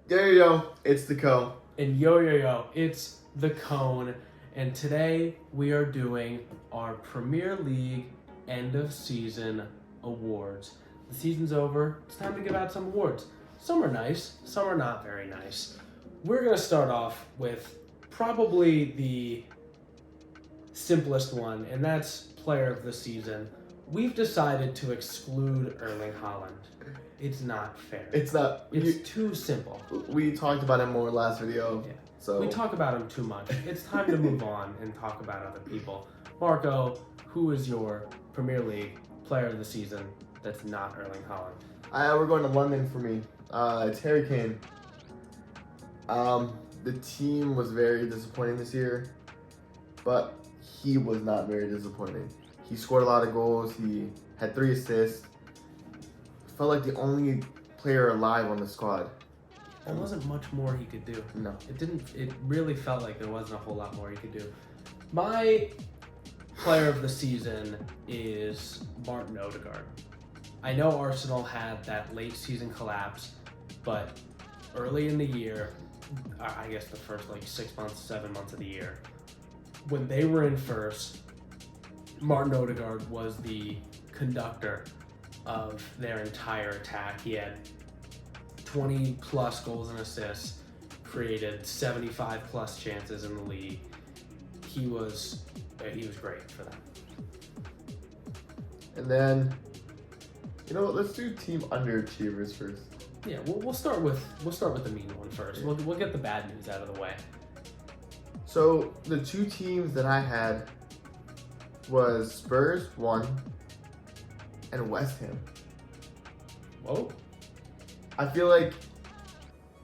Yo, it's the Co. And yo, it's the Cone. And today we are doing our Premier League end of season awards. The season's over. It's time to give out some awards. Some are nice, some are not very nice. We're going to start off with probably the simplest one, and that's Player of the Season. We've decided to exclude Erling Haaland. It's not fair. It's not. It's too simple. We talked about him more last video. Yeah. So We talk about him too much. It's time to move on and talk about other people. Marco, who is your Premier League Player of the Season that's not Erling Haaland? We're going to London for me. It's Harry Kane. The team was very disappointing this year, but he was not very disappointing. He scored a lot of goals. He had 3 assists. Felt like the only player alive on the squad. There wasn't much more he could do. No. It really felt like there wasn't a whole lot more he could do. My Player of the Season is Martin Odegaard. I know Arsenal had that late season collapse, but early in the year, I guess the first 6 months, 7 months of the year, when they were in first, Martin Odegaard was the conductor of their entire attack. He had 20 plus goals and assists, created 75 plus chances in the league. He was great for them. And then, let's do team underachievers first. Yeah, we'll start with the mean one first. We'll get the bad news out of the way. So the 2 teams that I had was Spurs 1 and West Ham. Whoa. I feel like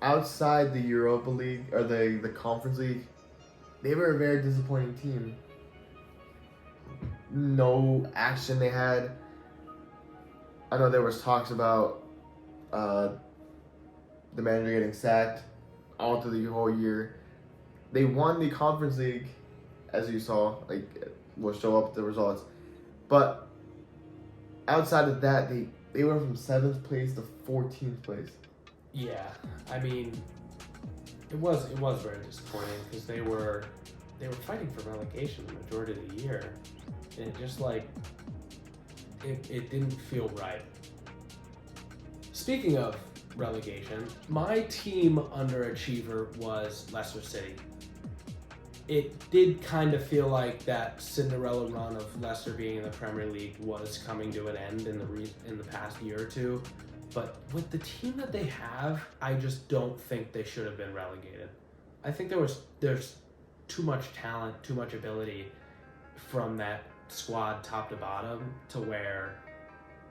outside the Europa League or the Conference League, they were a very disappointing team. No action they had. I know there was talks about the manager getting sacked all through the whole year. They won the Conference League, as you saw, we'll show up the results. But outside of that, they went from 7th place to 14th place. Yeah, I mean, it was very disappointing because they were fighting for relegation the majority of the year, and it just it didn't feel right. Speaking of relegation, my team underachiever was Leicester City. It did kind of feel like that Cinderella run of Leicester being in the Premier League was coming to an end in the past year or two. But with the team that they have, I just don't think they should have been relegated. I think there's too much talent, too much ability from that squad top to bottom to where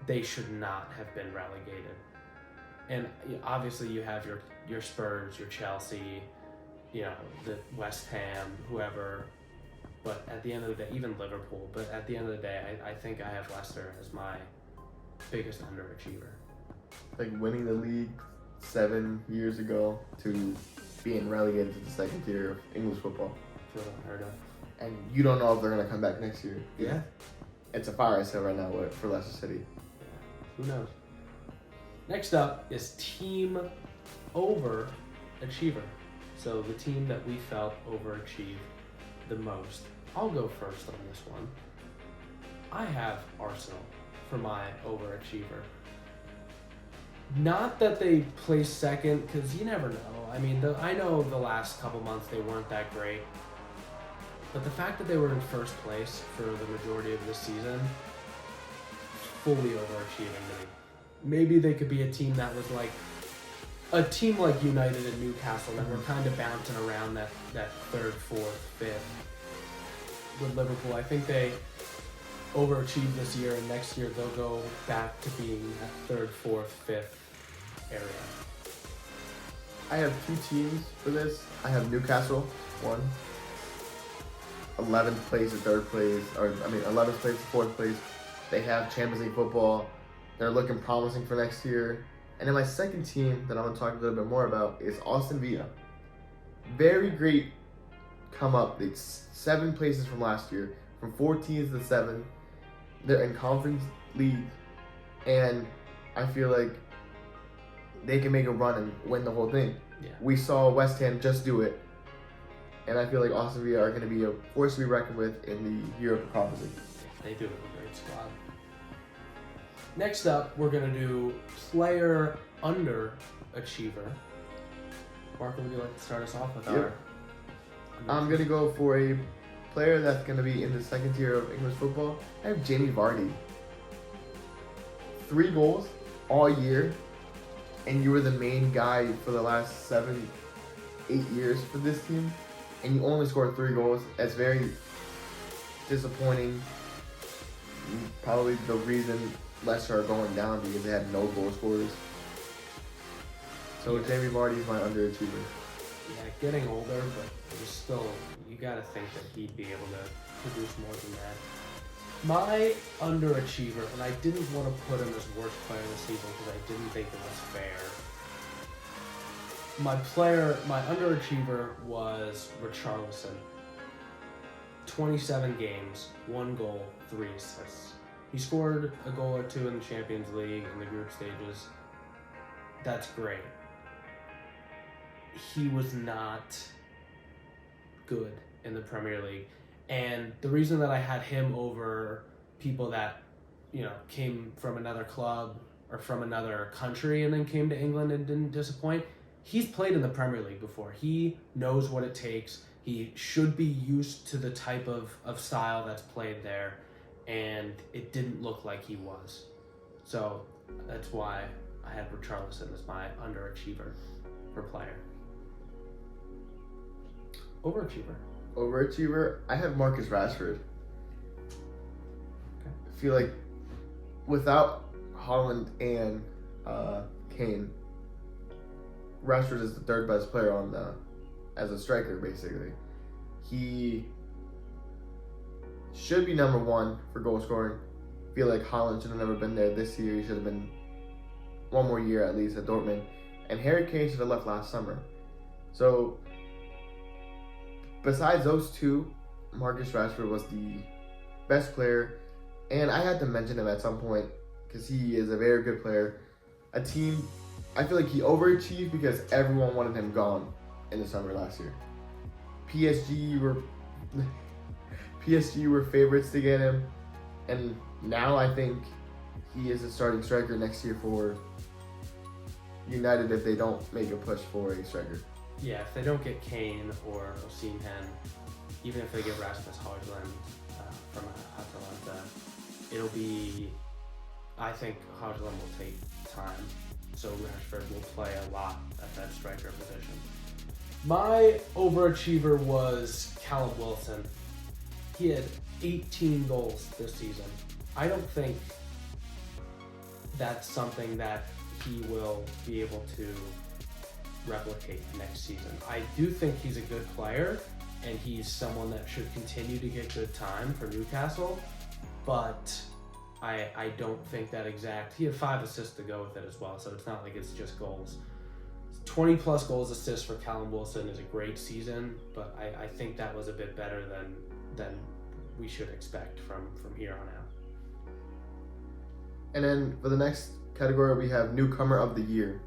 they should not have been relegated. And obviously you have your Spurs, your Chelsea, the West Ham, whoever. But at the end of the day, even Liverpool, but at the end of the day, I think I have Leicester as my biggest underachiever. Winning the league 7 years ago to being relegated to the 2nd tier of English football. Feel unheard of. And you don't know if they're going to come back next year. Yeah. It's a fire sale right now for Leicester City. Who knows? Next up is Team Overachiever. So the team that we felt overachieved the most. I'll go first on this one. I have Arsenal for my overachiever. Not that they placed second, because you never know. I mean, I know the last couple months they weren't that great. But the fact that they were in first place for the majority of the season, fully overachieving to me. Maybe they could be a team that was a team like United and Newcastle that were kind of bouncing around that 3rd, 4th, 5th. With Liverpool, I think they overachieved this year, and next year they'll go back to being that 3rd, 4th, 5th area. I have 2 teams for this. I have Newcastle, 1. 11th place to 3rd place, 11th place to 4th place. They have Champions League football. They're looking promising for next year. And then my second team that I'm going to talk a little bit more about is Aston Villa. Very great come up. It's 7 places from last year, from 14th to 7th. They're in Conference League, and I feel like they can make a run and win the whole thing. Yeah. We saw West Ham just do it, and I feel like Aston Villa are going to be a force to be reckoned with in the Europa Conference League. Yeah, they do have a great squad. Next up, we're going to do player underachiever. Marco, would you like to start us off with our... I'm going to go for a player that's going to be in the second tier of English football. I have Jamie Vardy. 3 goals all year, and you were the main guy for the last 7-8 years for this team, and you only scored 3 goals. That's very disappointing. Probably the reason Leicester are going down because they had no goal scorers. So Jamie Vardy is my underachiever. Yeah, getting older, but there's still, you got to think that he'd be able to produce more than that. My underachiever, and I didn't want to put him as worst player this season because I didn't think it was fair. My underachiever was Richarlison. 27 games, 1 goal, 3 assists. He scored a goal or 2 in the Champions League in the group stages. That's great. He was not good in the Premier League. And the reason that I had him over people that, came from another club or from another country and then came to England and didn't disappoint, he's played in the Premier League before. He knows what it takes. He should be used to the type of style that's played there, and it didn't look like he was. So that's why I had Richarlison as my underachiever for player. Overachiever, I have Marcus Rashford. Okay. I feel like without Haaland and Kane, Rashford is the 3rd best player on as a striker, basically. He should be number 1 for goal scoring. I feel like Haaland should have never been there this year. He should have been 1 more year at least at Dortmund. And Harry Kane should have left last summer. So besides those 2, Marcus Rashford was the best player. And I had to mention him at some point because he is a very good player. I feel like he overachieved because everyone wanted him gone in the summer last year. PSG were favorites to get him, and now I think he is a starting striker next year for United if they don't make a push for a striker. Yeah, if they don't get Kane or Osimhen, even if they get Rasmus Højlund from Atalanta, it'll be, I think Højlund will take time, so Rashford will play a lot at that striker position. My overachiever was Callum Wilson. He had 18 goals this season. I don't think that's something that he will be able to replicate next season. I do think he's a good player, and he's someone that should continue to get good time for Newcastle, but I don't think that he had 5 assists to go with it as well, so it's not like it's just goals. 20 plus goals assists for Callum Wilson is a great season, but I think that was a bit better than we should expect from here on out. And then for the next category, we have Newcomer of the Year.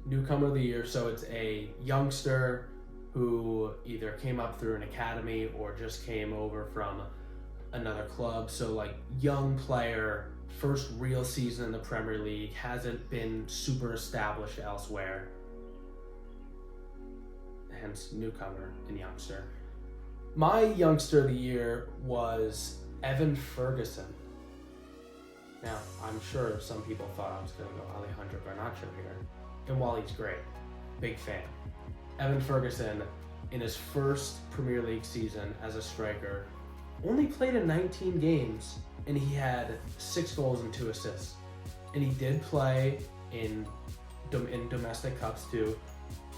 Newcomer of the Year, so it's a youngster who either came up through an academy or just came over from another club. So like young player, first real season in the Premier League, hasn't been super established elsewhere. Hence newcomer and youngster. My youngster of the year was Evan Ferguson. Now, I'm sure some people thought I was going to go Alejandro Garnacho here. And while he's great, big fan. Evan Ferguson, in his first Premier League season as a striker, only played in 19 games, and he had 6 goals and 2 assists. And he did play in domestic cups too.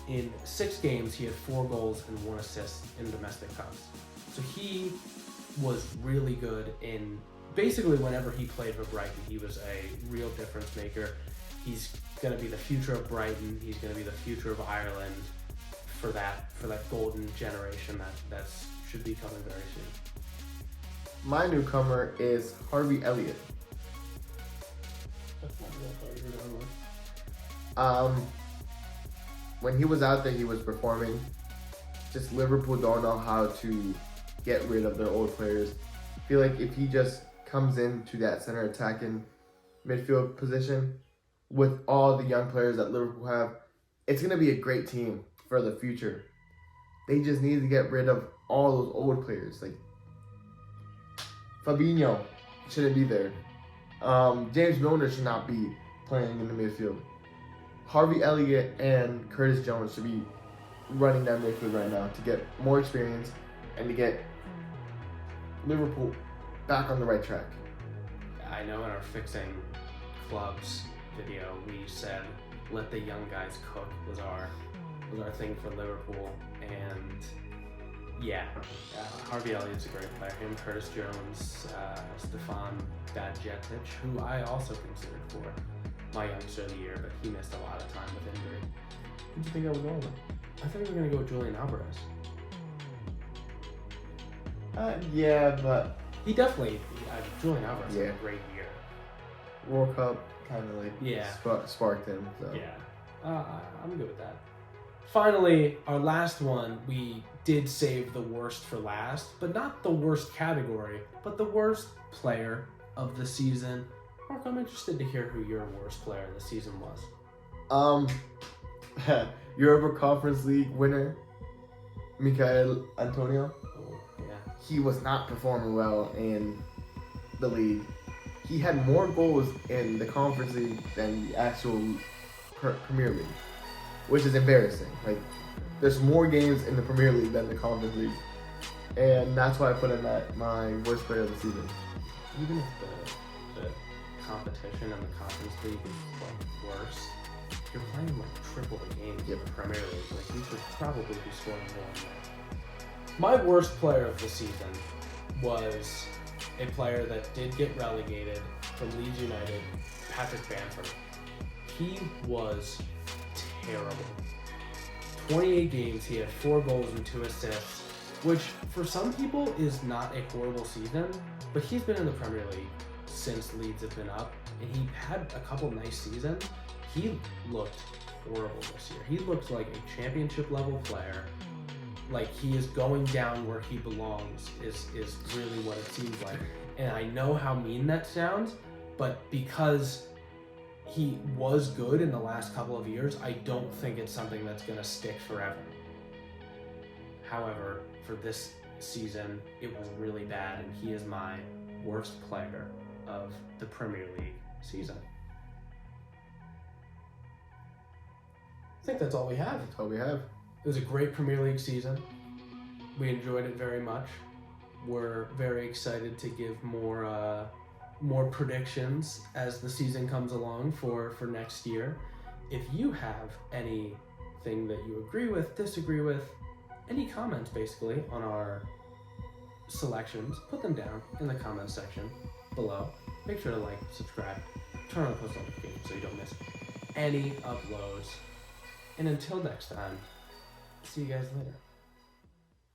In 6 games, he had 4 goals and 1 assist in domestic cups. So he was really good in basically whenever he played for Brighton. He was a real difference maker. He's going to be the future of Brighton. He's going to be the future of Ireland for that golden generation that should be coming very soon. My newcomer is Harvey Elliott. That's not real player you're going with. When he was out there, he was performing. Just Liverpool don't know how to get rid of their old players. I feel like if he just comes into that center attacking midfield position with all the young players that Liverpool have, it's going to be a great team for the future. They just need to get rid of all those old players. Like Fabinho shouldn't be there. James Milner should not be playing in the midfield. Harvey Elliott and Curtis Jones should be running that midfield right now to get more experience and to get Liverpool back on the right track. I know in our Fixing Clubs video we said let the young guys cook was our thing for Liverpool, and Harvey Elliott's a great player. Him, Curtis Jones, Stefan Bajcetic, who I also considered for my youngster of the year, but he missed a lot of time with injury. Who do you think I was going with? I thought we were going to go with Julian Alvarez. Yeah, but he definitely, Julian Alvarez had a great year. World Cup kind of like sparked him. So. Yeah, I'm good with that. Finally, our last one, we did save the worst for last, but not the worst category, but the worst player of the season. Mark, I'm interested to hear who your worst player of the season was. Europa Conference League winner, Michail Antonio. Oh, yeah. He was not performing well in the league. He had more goals in the Conference League than the actual Premier League, which is embarrassing. Like, there's more games in the Premier League than the Conference League, and that's why I put him at my worst player of the season. Even if the competition in the Conference League is like worse, you're playing like triple the games in the Premier League. Like, you should probably be scoring more than that. My worst player of the season was a player that did get relegated from Leeds United, Patrick Bamford. He was terrible. 28 games, he had 4 goals and 2 assists, which for some people is not a horrible season, but he's been in the Premier League since Leeds have been up, and he had a couple nice seasons. He looked horrible this year. He looked like a championship level player. Like, he is going down where he belongs is really what it seems like. And I know how mean that sounds, but because he was good in the last couple of years, I don't think it's something that's going to stick forever. However, for this season, it was really bad, and he is my worst player of the Premier League season. I think that's all we have. That's all we have. It was a great Premier League season. We enjoyed it very much. We're very excited to give more predictions as the season comes along for next year. If you have anything that you agree with, disagree with, any comments basically on our selections, put them down in the comments section below. Make sure to like, subscribe, turn on post notifications so you don't miss any uploads. And until next time, see you guys later.